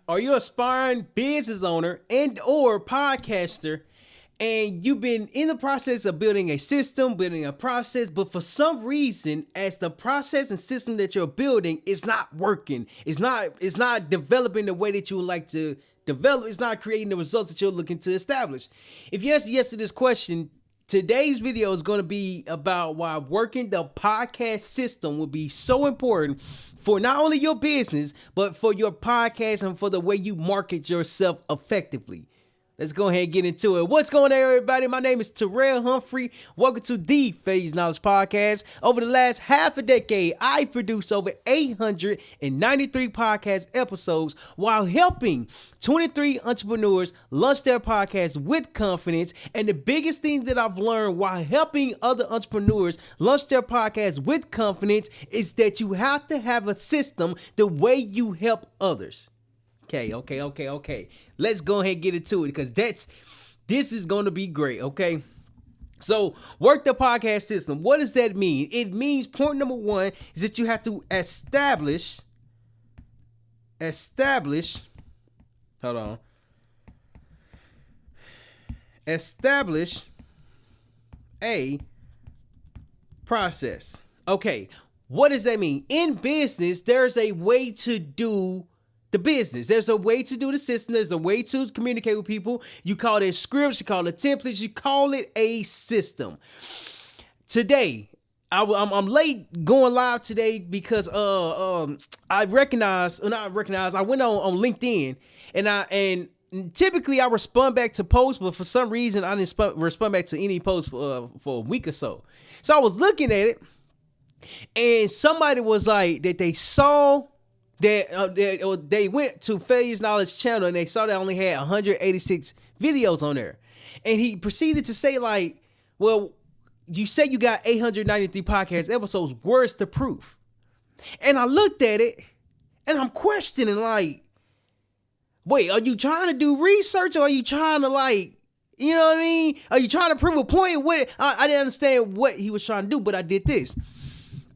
Are you aspiring business owner and or podcaster and you've been in the process of building a system, building a process, but for some reason, as the process and system that you're building is not working, it's not developing the way that you would like to develop, it's not creating the results that you're looking to establish. If you answer yes to this question, today's video is going to be about why working the podcast system will be so important for not only your business, but for your podcast and for the way you market yourself effectively. Let's go ahead and get into it. What's going on, everybody? My name is Terryl Humphrey. Welcome to the Phase Knowledge Podcast. Over the last half a decade, I produced over 893 podcast episodes while helping 23 entrepreneurs launch their podcast with confidence. And the biggest thing that I've learned while helping other entrepreneurs launch their podcast with confidence is that you have to have a system the way you help others. Okay. Let's go ahead and get into it because this is going to be great, okay? So, work the podcast system. What does that mean? It means point number one is that you have to establish a process. Okay, what does that mean? In business, there's a way to do the business. There's a way to do the system. There's a way to communicate with people. You call it scripts, you call it templates, you call it a system. Today, I'm late going live today because I went on LinkedIn and typically I respond back to posts, but for some reason I didn't respond back to any posts for a week or so. So I was looking at it and somebody was like that they saw they went to Phase Knowledge channel and they saw they only had 186 videos on there. And he proceeded to say like, well, you say you got 893 podcast episodes. Where's the proof? And I looked at it and I'm questioning like, wait, are you trying to do research or are you trying to like, you know what I mean? Are you trying to prove a point? I didn't understand what he was trying to do, but I did this.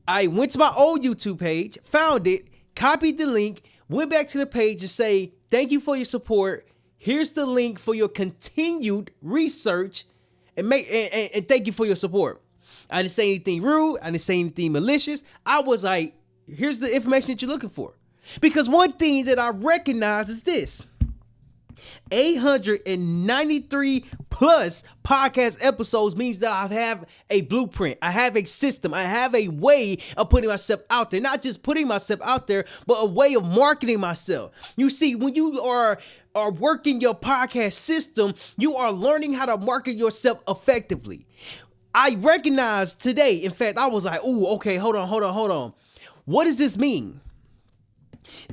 I went to my old YouTube page, found it, copied the link, went back to the page to say, thank you for your support. Here's the link for your continued research and thank you for your support. I didn't say anything rude. I didn't say anything malicious. I was like, here's the information that you're looking for. Because one thing that I recognize is this. 893 plus podcast episodes means that I have a blueprint. I have a system. I have a way of putting myself out there. Not just putting myself out there, but a way of marketing myself. You see, when you are working your podcast system, you are learning how to market yourself effectively. I recognize today, in fact, I was like, ooh, okay, hold on. What does this mean?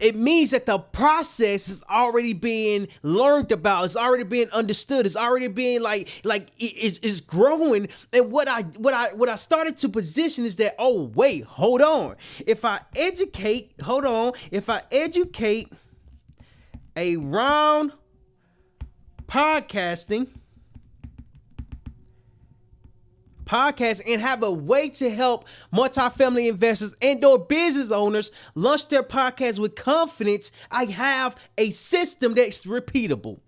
It means that the process is already being learned about. It's already being understood. It's already being it's growing. And what I started to position is that, oh, wait, hold on. If I educate around podcasting and have a way to help multifamily investors and or business owners launch their podcast with confidence, I have a system that's repeatable.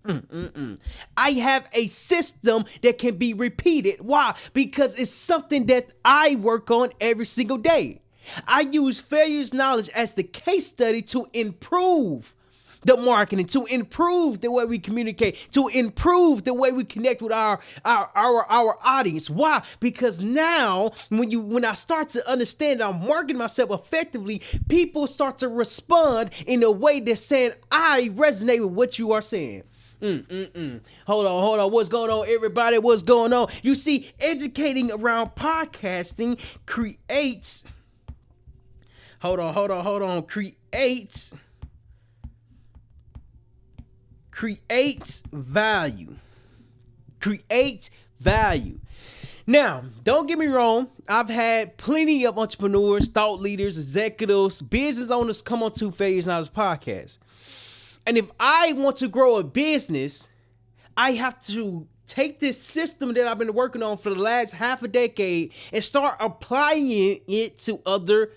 I have a system that can be repeated. Why? Because it's something that I work on every single day. I use failures knowledge as the case study to improve the marketing, to improve the way we communicate, to improve the way we connect with our audience. Why? Because now when I start to understand I'm marketing myself effectively, people start to respond in a way that's saying, I resonate with what you are saying. Hold on. What's going on, everybody? What's going on? You see, educating around podcasting creates value. Now, don't get me wrong. I've had plenty of entrepreneurs, thought leaders, executives, business owners come on to Phase Knowledge Podcast. And if I want to grow a business, I have to take this system that I've been working on for the last half a decade and start applying it to other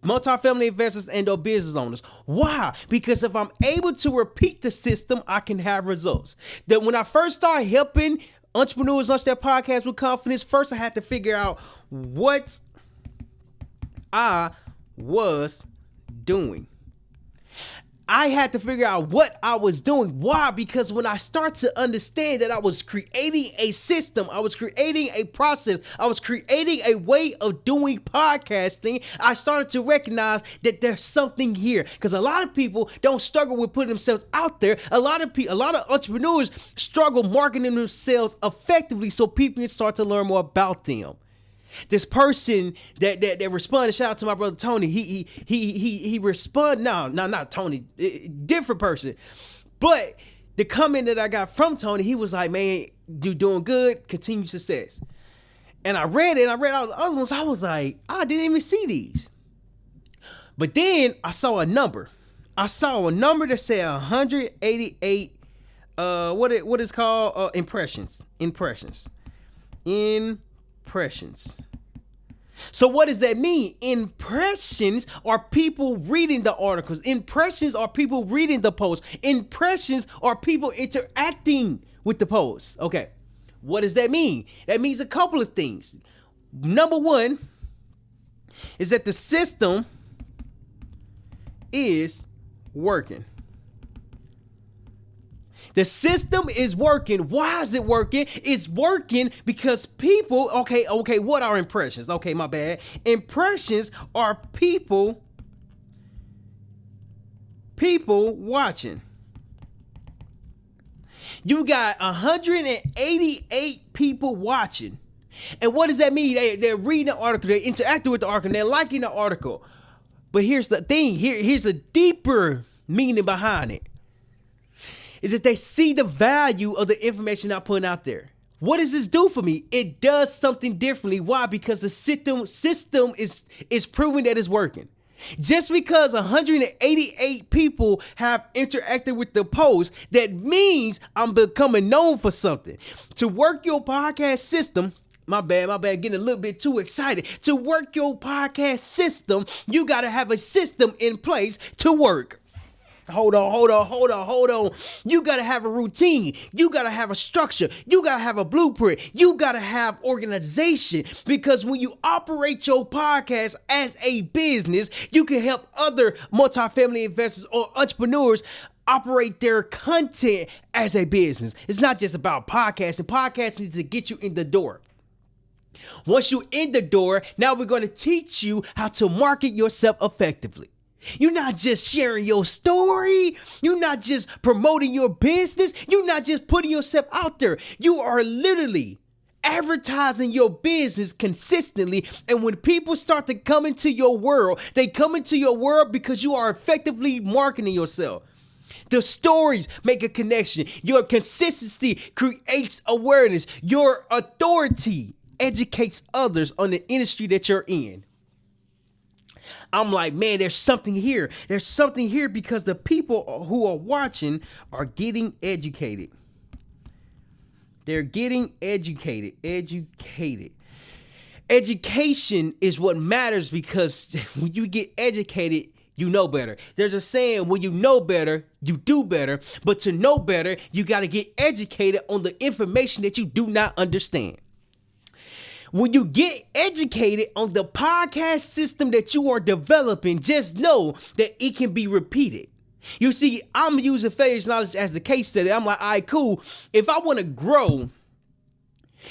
multifamily investors and or business owners. Why? Because if I'm able to repeat the system, I can have results. That when I first started helping entrepreneurs launch their podcast with confidence, first I had to figure out what I was doing. I had to figure out what I was doing. Why? Because when I start to understand that I was creating a system, I was creating a process, I was creating a way of doing podcasting, I started to recognize that there's something here. Because a lot of people don't struggle with putting themselves out there. A lot of entrepreneurs struggle marketing themselves effectively so people can start to learn more about them. This person that responded, shout out to my brother Tony. He responded. No, not Tony, different person. But the comment that I got from Tony, he was like, "Man, you doing good, continued success." And I read it, and I read all the other ones. I was like, I didn't even see these. But then I saw a number. I saw a number that said 188. What is called impressions. So what does that mean? Impressions are people reading the articles. Impressions are people reading the posts. Impressions are people interacting with the posts. Okay, what does that mean? That means a couple of things. Number one is that the system is working. The system is working. Why is it working? It's working because people, okay, what are impressions? Okay, my bad. Impressions are people watching. You got 188 people watching. And what does that mean? They're reading the article, they're interacting with the article, they're liking the article. But here's the thing, here's a deeper meaning behind it. Is that they see the value of the information I'm putting out there. What does this do for me? It does something differently. Why? Because the system is proving that it's working. Just because 188 people have interacted with the post, that means I'm becoming known for something. To work your podcast system, my bad, getting a little bit too excited. To work your podcast system, you got to have a system in place to work. Hold on. You got to have a routine. You got to have a structure. You got to have a blueprint. You got to have organization, because when you operate your podcast as a business, you can help other multifamily investors or entrepreneurs operate their content as a business. It's not just about podcasting. Podcasting is to get you in the door. Once you're in the door, now we're going to teach you how to market yourself effectively. You're not just sharing your story. You're not just promoting your business. You're not just putting yourself out there. You are literally advertising your business consistently. And when people start to come into your world, they come into your world because you are effectively marketing yourself. The stories make a connection. Your consistency creates awareness. Your authority educates others on the industry that you're in. I'm like, man, there's something here. There's something here because the people who are watching are getting educated. They're getting educated. Education is what matters, because when you get educated, you know better. There's a saying, when you know better, you do better. But to know better, you got to get educated on the information that you do not understand. When you get educated on the podcast system that you are developing, just know that it can be repeated. You see, I'm using failure knowledge as the case study. I'm like, all right, cool. If I want to grow,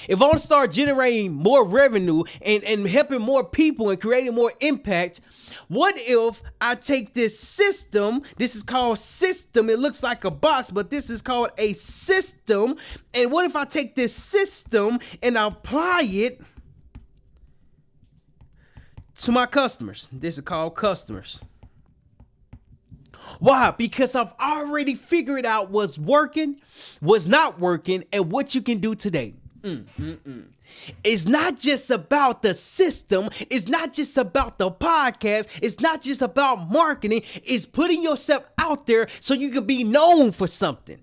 if I want to start generating more revenue and helping more people and creating more impact, what if I take this system? This is called system. It looks like a box, but this is called a system. And what if I take this system and I apply it to my customers? This is called customers. Why? Because I've already figured out what's working, what's not working, and what you can do today. It's not just about the system. It's not just about the podcast. It's not just about marketing. It's putting yourself out there so you can be known for something.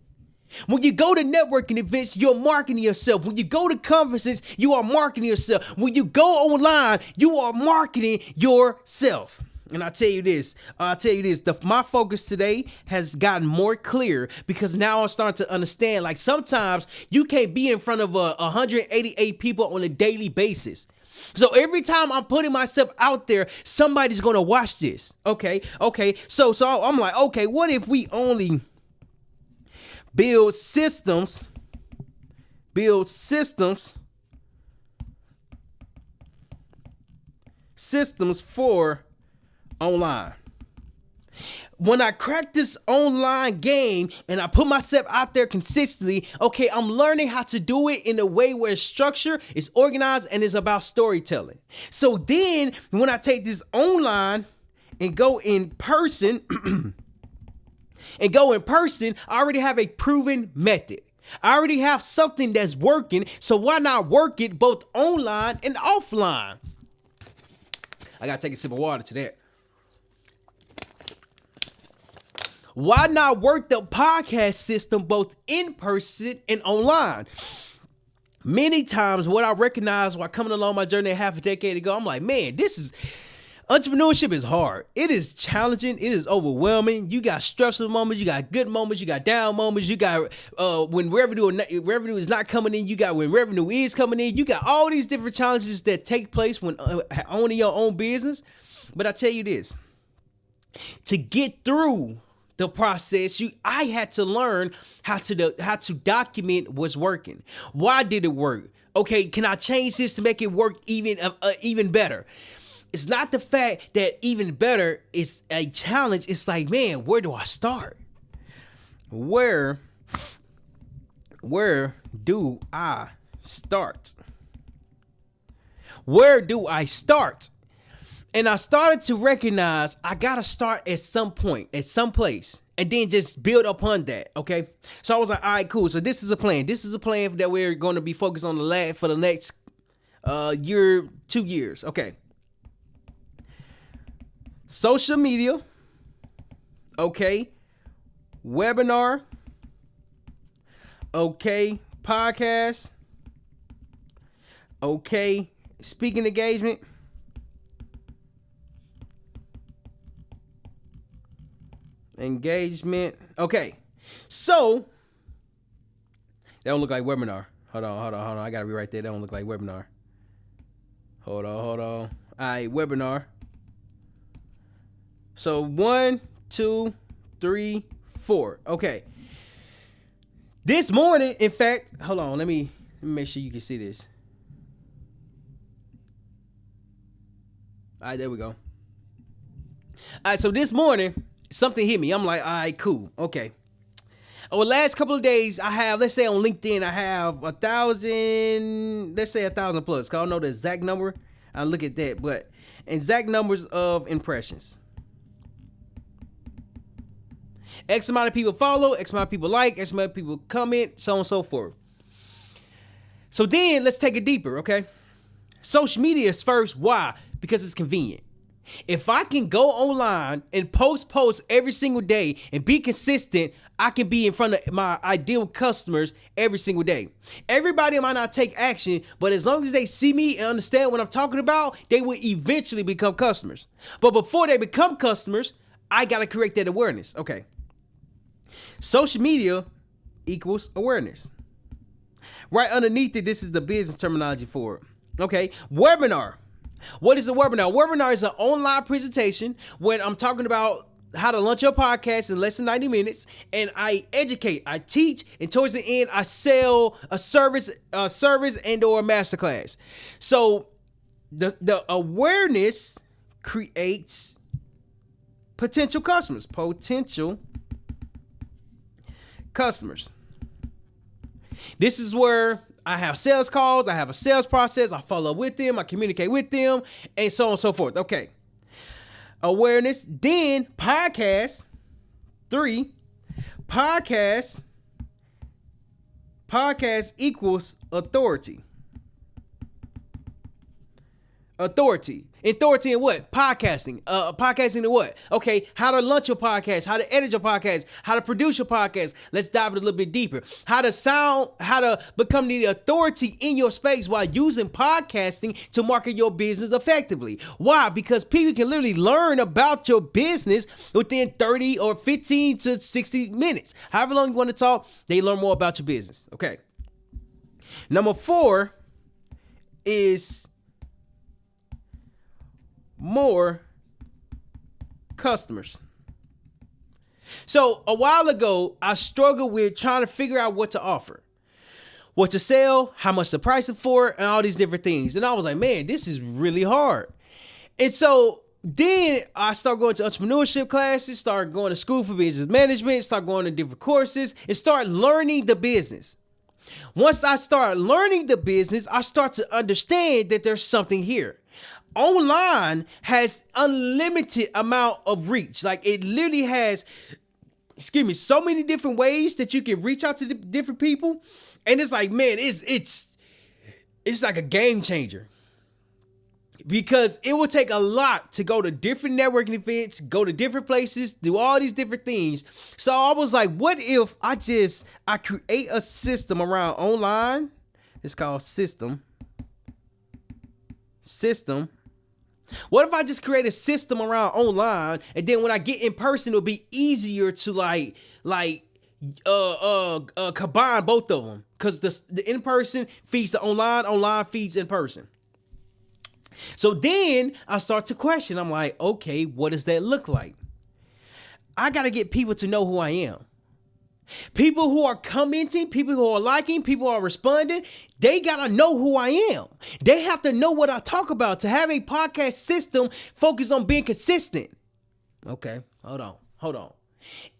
When you go to networking events, you're marketing yourself. When you go to conferences, you are marketing yourself. When you go online, you are marketing yourself. And my focus today has gotten more clear because now I'm starting to understand, like, sometimes you can't be in front of 188 people on a daily basis. So every time I'm putting myself out there, somebody's going to watch this. Okay. So I'm like, okay, what if we only build systems for online? When I crack this online game and I put myself out there consistently, okay, I'm learning how to do it in a way where it's structured, it's organized, and it's about storytelling. So then when I take this online and go in person, I already have a proven method. I already have something that's working, so why not work it both online and offline? I gotta take a sip of water to that. Why not work the podcast system both in person and online? Many times what I recognized while coming along my journey half a decade ago, I'm like, man, entrepreneurship is hard. It is challenging. It is overwhelming. You got stressful moments. You got good moments. You got down moments. You got when revenue is not coming in. You got when revenue is coming in. You got all these different challenges that take place when owning your own business. But I tell you this, to get through the process, I had to learn how to document what's working. Why did it work? Okay, can I change this to make it work even better? It's not the fact that even better is a challenge. It's like, man, where do I start? Where do I start? Where do I start? And I started to recognize I gotta start at some point, at some place, and then just build upon that. Okay. So I was like, all right, cool. So this is a plan. This is a plan that we're going to be focused on for the next year, 2 years. Okay. Social media. Okay. Webinar. Okay. Podcast. Okay. Speaking engagement. Okay. So that don't look like webinar. Hold on. I gotta rewrite that. That don't look like webinar. Hold on. All right, webinar. So 1, 2, 3, 4. Okay. This morning, in fact, hold on. Let me make sure you can see this. All right, there we go. All right, so this morning, something hit me. I'm like, all right, cool. Okay. Over the last couple of days, let's say on LinkedIn, I have 1,000, let's say 1,000 plus. Cause I don't know the exact number. I'll look at that, but exact numbers of impressions. X amount of people follow, X amount of people like, X amount of people comment, so on and so forth. So then let's take it deeper, okay? Social media is first. Why? Because it's convenient. If I can go online and post every single day and be consistent, I can be in front of my ideal customers every single day. Everybody might not take action, but as long as they see me and understand what I'm talking about, they will eventually become customers. But before they become customers, I got to create that awareness. Okay. Social media equals awareness. Right underneath it, this is the business terminology for it. Okay. Webinar. What is a webinar? Webinar is an online presentation when I'm talking about how to launch your podcast in less than 90 minutes, and I educate, I teach, and towards the end, I sell a service and or a masterclass. So the awareness creates potential customers. This is where I have sales calls, I have a sales process, I follow up with them, I communicate with them, and so on and so forth. Okay. Awareness. Then podcast. 3. Podcast equals authority. Authority in what? Podcasting. Podcasting in what? Okay, how to launch your podcast, how to edit your podcast, how to produce your podcast. Let's dive a little bit deeper. How to become the authority in your space while using podcasting to market your business effectively. Why? Because people can literally learn about your business within 30 or 15 to 60 minutes. However long you want to talk, they learn more about your business. Okay. Number 4 is more customers. So a while ago, I struggled with trying to figure out what to offer, what to sell, how much to price it for, and all these different things. And I was like, man, this is really hard. And so then I started going to entrepreneurship classes, started going to school for business management, started going to different courses, and start learning the business. Once I start learning the business, I start to understand that there's something here. Online has unlimited amount of reach. Like it literally has, so many different ways that you can reach out to the different people. And it's like, man, it's like a game changer. Because it will take a lot to go to different networking events, go to different places, do all these different things. So I was like, what if I create a system around online? It's called system. What if I just create a system around online, and then when I get in person, it'll be easier to combine both of them, because the in person feeds the online feeds in person. So then I start to question. I'm like, okay, what does that look like? I got to get people to know who I am. People who are commenting, people who are liking, people who are responding, they got to know who I am. They have to know what I talk about to have a podcast system focused on being consistent. Okay, hold on.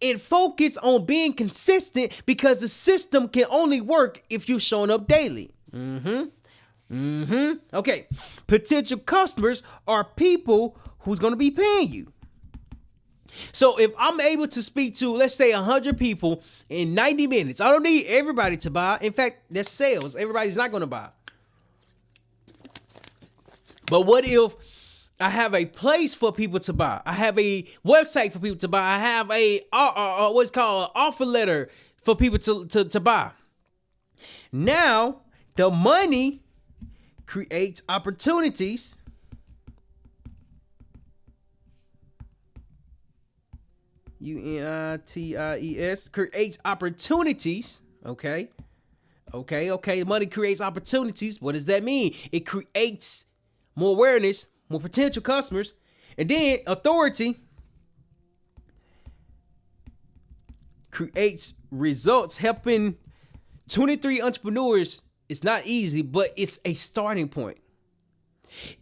It focused on being consistent because the system can only work if you're showing up daily. Okay, potential customers are people who's going to be paying you. So if I'm able to speak to, let's say, 100 people in 90 minutes, I don't need everybody to buy. In fact, that's sales. Everybody's not going to buy. But what if I have a place for people to buy? I have a website for people to buy. I have a what's called an offer letter for people to buy. Now, the money creates opportunities. UNITIES creates opportunities. Okay. Money creates opportunities. What does that mean? It creates more awareness, more potential customers, and then authority creates results. Helping 23 entrepreneurs is not easy, but it's a starting point.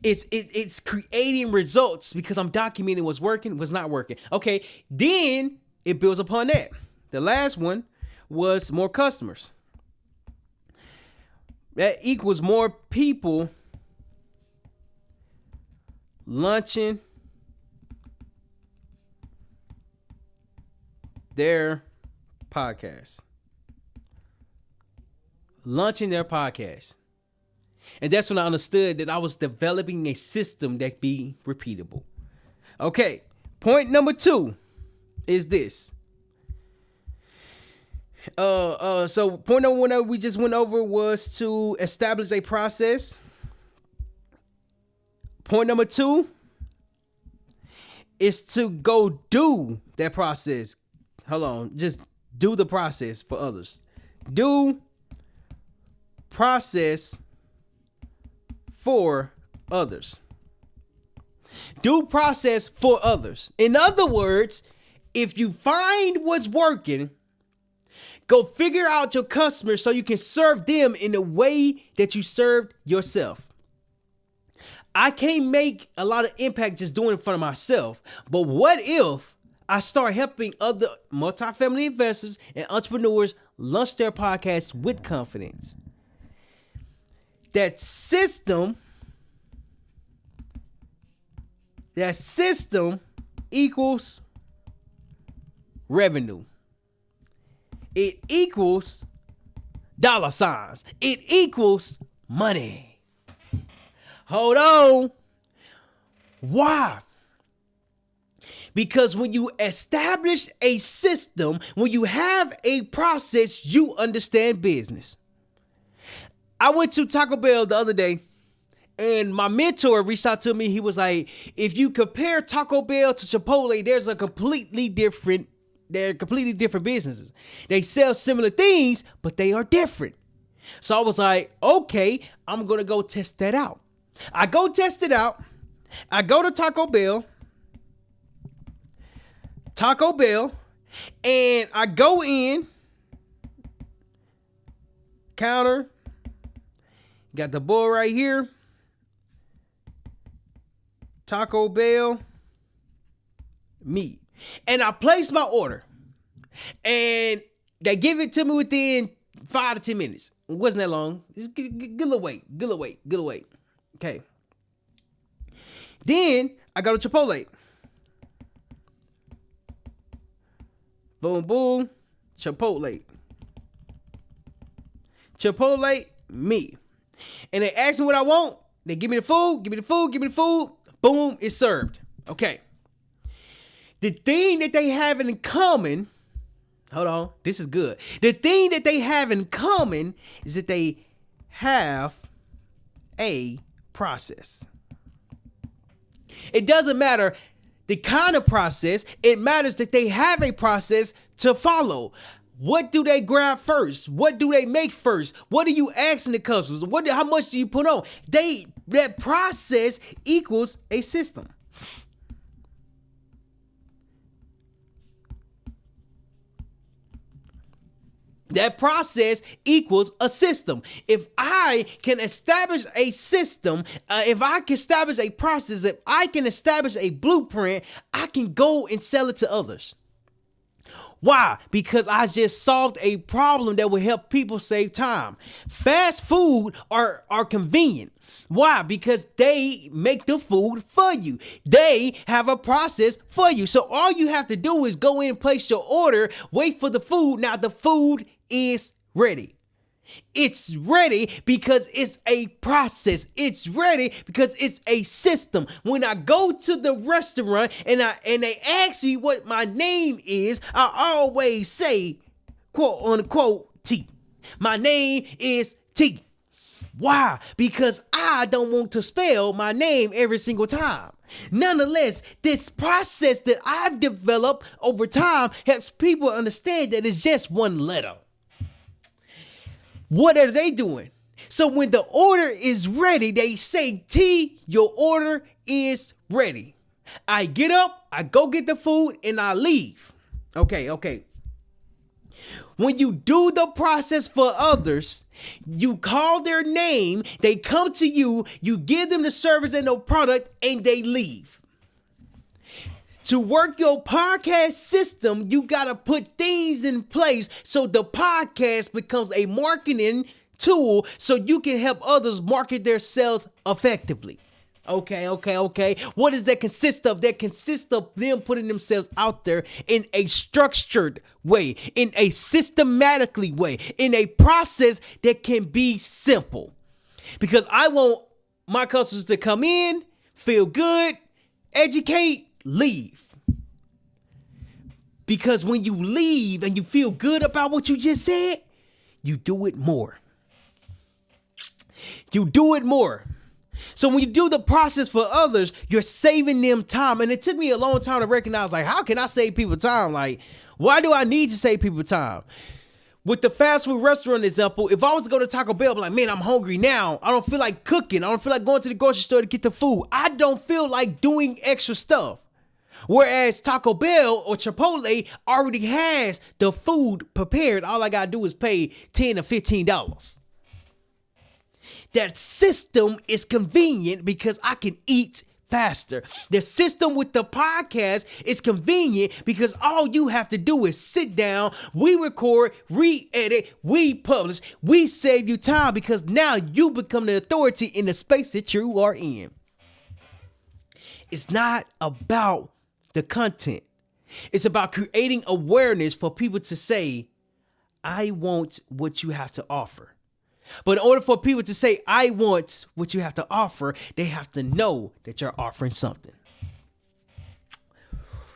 It's creating results because I'm documenting what's working, what's not working. Okay, then it builds upon that. The last one was more customers. That equals more people launching their podcast. And that's when I understood that I was developing a system that be repeatable. Okay, point number 2 is this. So point number 1 that we just went over was to establish a process. Point number 2 is to go do that process. Hold on, just do the process for others. Do process for others. Do process for others. In other words, if you find what's working, go figure out your customers so you can serve them in the way that you served yourself. I can't make a lot of impact just doing it in front of myself. But what if I start helping other multifamily investors and entrepreneurs launch their podcasts with confidence? That system equals revenue. It equals dollar signs. It equals money. Hold on. Why? Because when you establish a system, when you have a process, you understand business. I went to Taco Bell the other day, and my mentor reached out to me. He was like, if you compare Taco Bell to Chipotle, they're completely different businesses. They sell similar things, but they are different. So I was like, okay, I'm going to go test that out. I go test it out. I go to Taco Bell, and I go in, counter, got the boy right here, Taco Bell, meat. And I place my order, and they give it to me within 5 to 10 minutes. It wasn't that long. Just good little wait. Okay. Then I go to Chipotle. Boom, boom. Chipotle, me. And they ask me what I want. They give me the food. Boom, it's served. Okay. The thing that they have in common, hold on, this is good. The thing that they have in common is that they have a process. It doesn't matter the kind of process. It matters that they have a process to follow. What do they grab first? What do they make first? What are you asking the customers? How much do you put on? That process equals a system. That process equals a system. If I can establish a system, if I can establish a process, if I can establish a blueprint, I can go and sell it to others. Why? Because I just solved a problem that will help people save time. Fast food are convenient. Why? Because they make the food for you. They have a process for you. So all you have to do is go in and place your order, wait for the food. Now the food is ready. It's ready because it's a process. It's ready because it's a system. When I go to the restaurant and they ask me what my name is, I always say, quote unquote, T. My name is T. Why? Because I don't want to spell my name every single time. Nonetheless, this process that I've developed over time helps people understand that it's just one letter. What are they doing? So when the order is ready, they say, T, your order is ready. I get up, I go get the food, and I leave. Okay. When you do the process for others, you call their name, they come to you, you give them the service and the product, and they leave. To work your podcast system, you got to put things in place so the podcast becomes a marketing tool so you can help others market themselves effectively. Okay. What does that consist of? That consists of them putting themselves out there in a structured way, in a systematically way, in a process that can be simple. Because I want my customers to come in, feel good, educate, leave. Because when you leave and you feel good about what you just said, you do it more. So when you do the process for others, you're saving them time. And it took me a long time to recognize, like, how can I save people time? Like, why do I need to save people time? With the fast food restaurant example, if I was to go to Taco Bell, I'm like, man, I'm hungry now. I don't feel like cooking. I don't feel like going to the grocery store to get the food. I don't feel like doing extra stuff. Whereas Taco Bell or Chipotle already has the food prepared. All I got to do is pay $10 or $15. That system is convenient because I can eat faster. The system with the podcast is convenient because all you have to do is sit down, we record, re-edit, we publish, we save you time because now you become the authority in the space that you are in. It's not about the content. It's about creating awareness for people to say, I want what you have to offer. But in order for people to say, I want what you have to offer, they have to know that you're offering something.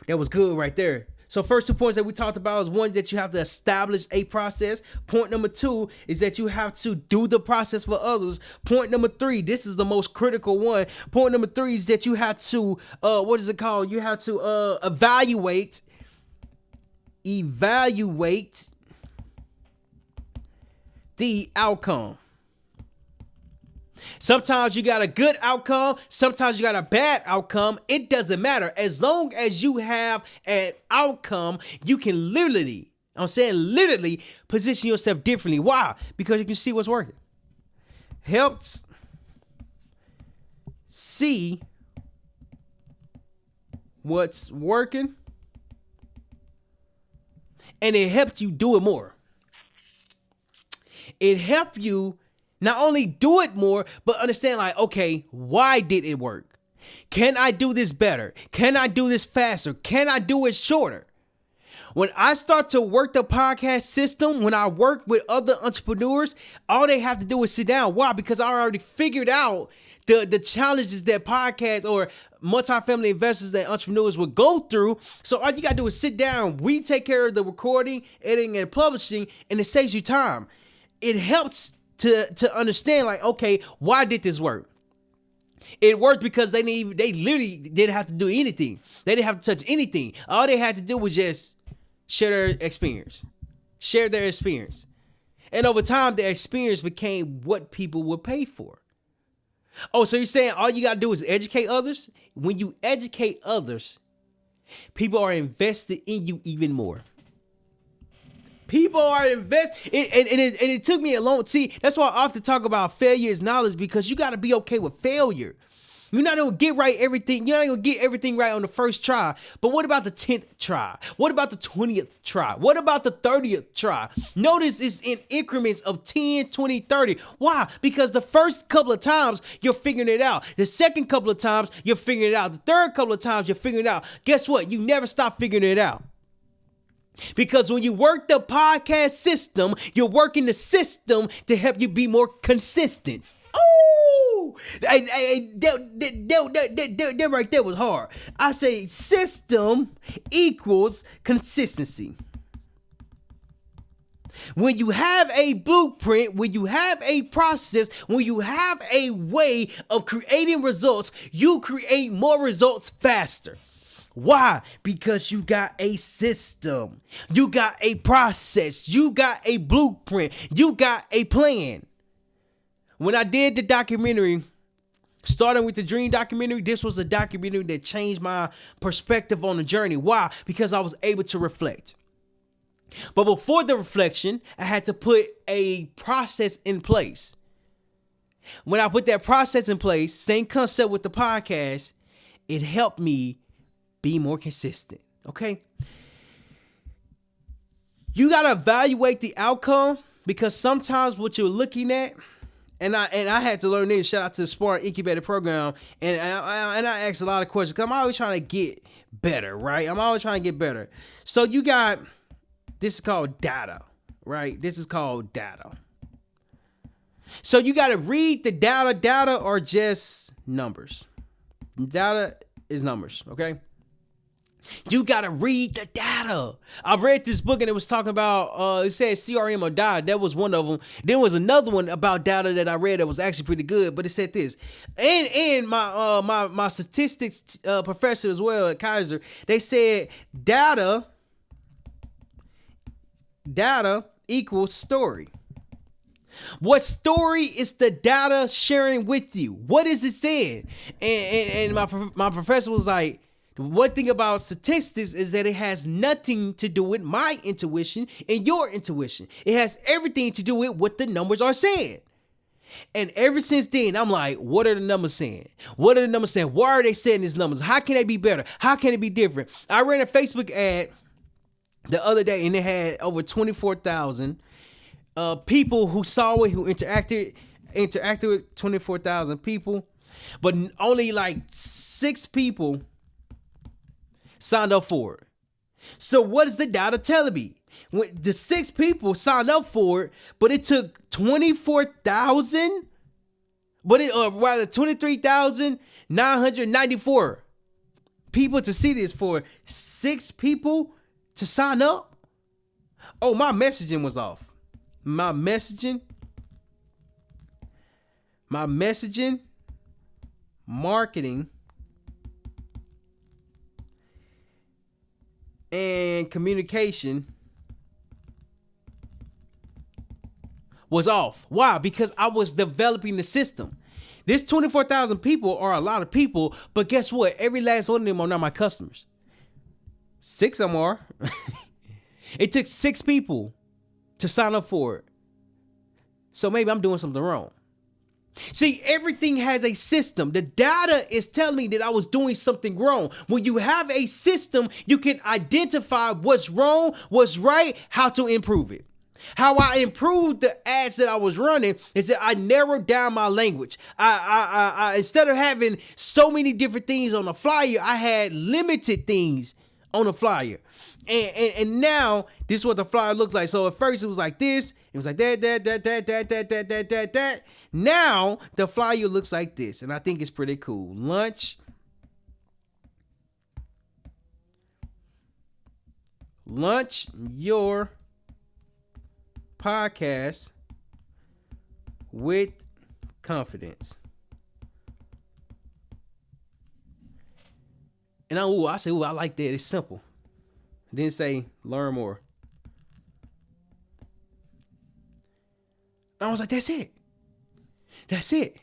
That was good right there. So first 2 points that we talked about is one, that you have to establish a process. Point number 2 is that you have to do the process for others. Point number 3, this is the most critical one. Point number 3 is that you have to, what is it called? You have to evaluate the outcome. Sometimes you got a good outcome. Sometimes you got a bad outcome. It doesn't matter. As long as you have an outcome, you can literally position yourself differently. Why? Because you can see what's working. Helps see what's working, and it helps you do it more. It helps you not only do it more, but understand, like, okay, why did it work? Can I do this better? Can I do this faster? Can I do it shorter? When I start to work the podcast system, when I work with other entrepreneurs, all they have to do is sit down. Why? Because I already figured out the challenges that podcasts or multifamily investors and entrepreneurs would go through. So all you got to do is sit down. We take care of the recording, editing, and publishing, and it saves you time. It helps to understand, like, okay, why did this work? It worked because they literally didn't have to do anything. They didn't have to touch anything. All they had to do was just share their experience. And over time, their experience became what people would pay for. Oh, so you're saying all you got to do is educate others? When you educate others, people are invested in you even more. People are invested, and it took me a long. See, that's why I often talk about failure is knowledge, because you got to be okay with failure. You're not gonna get right everything. You're not gonna get everything right on the first try. But what about the 10th try? What about the 20th try? What about the 30th try? Notice it's in increments of 10, 20, 30. Why? Because the first couple of times you're figuring it out. The second couple of times you're figuring it out. The third couple of times you're figuring it out. Guess what? You never stop figuring it out. Because when you work the podcast system, you're working the system to help you be more consistent. Oh, that right there was hard. I say system equals consistency. When you have a blueprint, when you have a process, when you have a way of creating results, you create more results faster. Why? Because you got a system, you got a process, you got a blueprint, you got a plan. When I did the documentary, starting with the Dream documentary, this was a documentary that changed my perspective on the journey. Why? Because I was able to reflect. But before the reflection, I had to put a process in place. When I put that process in place, same concept with the podcast, it helped me be more consistent. Okay? You got to evaluate the outcome, because sometimes what you're looking at, and I had to learn this. Shout out to the Spark Incubator Program. And I asked a lot of questions, because I'm always trying to get better, right? I'm always trying to get better. So you got, this is called data, right? This is called data. So you got to read the data. Data are just numbers. Data is numbers, okay? You got to read the data. I've read this book and it was talking about, it said CRM or die. That was one of them. There was another one about data that I read that was actually pretty good, but it said this. And my statistics professor as well at Kaiser, they said data equals story. What story is the data sharing with you? What is it saying? And my professor was like, one thing about statistics is that it has nothing to do with my intuition and your intuition. It has everything to do with what the numbers are saying. And ever since then, I'm like, what are the numbers saying? What are the numbers saying? Why are they saying these numbers? How can they be better? How can it be different? I ran a Facebook ad the other day and it had over 24,000 people who saw it, who interacted with 24,000 people, but only like 6 people signed up for it. So what is the data telling me? When the 6 people signed up for it, but it took 24,000, but it or rather 23,994 people to see this for 6 people to sign up. Oh, my messaging was off. My messaging, marketing, and communication was off. Why? Because I was developing the system. This 24,000 people are a lot of people, but guess what? Every last one of them are not my customers. 6 of them are. It took 6 people to sign up for it. So maybe I'm doing something wrong. See, everything has a system. The data is telling me that I was doing something wrong. When you have a system, you can identify what's wrong, what's right, how to improve it. How I improved the ads that I was running is that I narrowed down my language. I instead of having so many different things on the flyer, I had limited things on the flyer. And now this is what the flyer looks like. So at first it was like this, it was like that. Now the flyer looks like this, and I think it's pretty cool. Launch your podcast with confidence. And I say, I like that. It's simple. I didn't say learn more. I was like, that's it. That's it.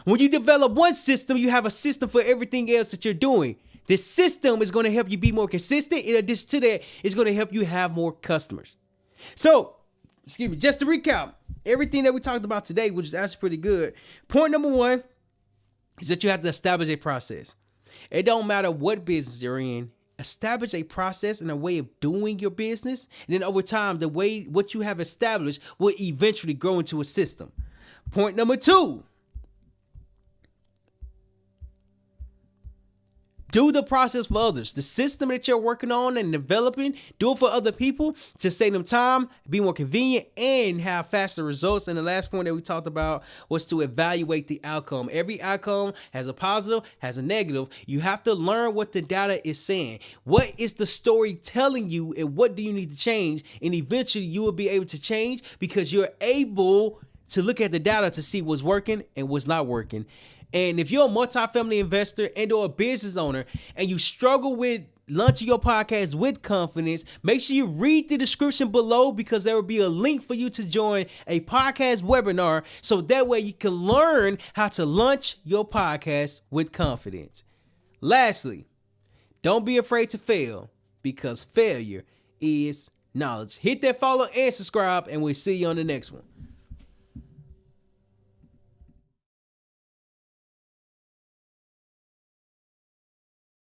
When you develop one system, you have a system for everything else that you're doing. This system is going to help you be more consistent. In addition to that, it's going to help you have more customers. So, just to recap, everything that we talked about today, which is actually pretty good. Point number 1 is that you have to establish a process. It don't matter what business you're in. Establish a process and a way of doing your business. And then over time, what you have established will eventually grow into a system. Point number 2. Do the process for others. The system that you're working on and developing, do it for other people to save them time, be more convenient, and have faster results. And the last point that we talked about was to evaluate the outcome. Every outcome has a positive, has a negative. You have to learn what the data is saying. What is the story telling you, and what do you need to change? And eventually you will be able to change because you're able to look at the data to see what's working and what's not working. And if you're a multifamily investor and or a business owner and you struggle with launching your podcast with confidence, make sure you read the description below because there will be a link for you to join a podcast webinar so that way you can learn how to launch your podcast with confidence. Lastly, don't be afraid to fail because failure is knowledge. Hit that follow and subscribe, and we'll see you on the next one.